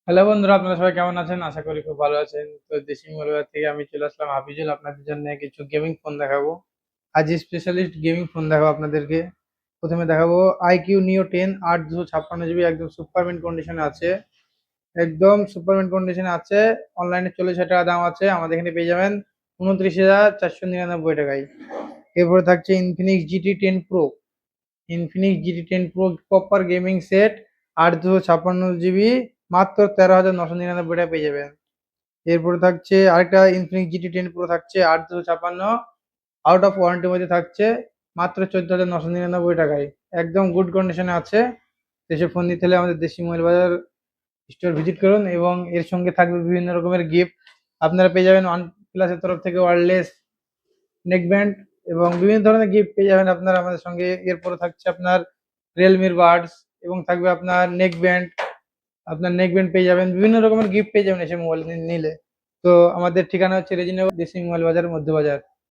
Hello বন্ধুরা, আপনারা সবাই কেমন আছেন? আশা করি খুব ভালো আছেন। তো দেশি মোবাইল থেকে আমি চলে আসলাম হাফিজুল, আপনাদের জন্য কিছু গেমিং ফোন দেখাবো। আজ স্পেশালিস্ট গেমিং ফোন দেখাবো আপনাদেরকে। প্রথমে দেখাবো আইকিউ নিও 10 8 256 জিবি, একদম সুপারমেন্ট কন্ডিশনে আছে। একদম সুপারমেন্ট কন্ডিশনে আছে। অনলাইনে 40,000 টাকা দাম আছে, আমাদের এখানে পেয়ে যাবেন 29,499 টাকায়। এরপরে থাকছে Infinix GT10 Pro। Infinix GT10 Pro proper gaming set, 8 256 GB, মাত্র 13,999 টাকা পেয়ে যাবেন। এরপরে থাকছে আরেকটা ইনফিনিক্স GT10 Pro, থাকছে 8 256, আউট অফ ওয়ারেন্টির মধ্যে থাকছে, মাত্র 14,999 টাকায়। একদম গুড কন্ডিশনে আছে। এসব ফোন নিতে হলে আমাদের দেশি মোবাইল বাজার স্টোর ভিজিট করুন, এবং এর সঙ্গে থাকবে বিভিন্ন রকমের গিফট। আপনারা পেয়ে যাবেন ওয়ান প্লাসের তরফ থেকে ওয়্যারলেস নেক ব্যান্ড, এবং বিভিন্ন ধরনের গিফট পেয়ে যাবেন আপনারা আমাদের সঙ্গে। এরপরে থাকছে আপনার রিয়েলমির বাডস, এবং থাকবে আপনার নেক ব্যান্ড পেয়ে যাবেন, বিভিন্ন রকমের গিফট পেয়ে যাবেন এসে মোবাইল নিলে। তো আমাদের ঠিকানা হচ্ছে রেজিনগর দেশি মোবাইল বাজার, মধ্যবাজার।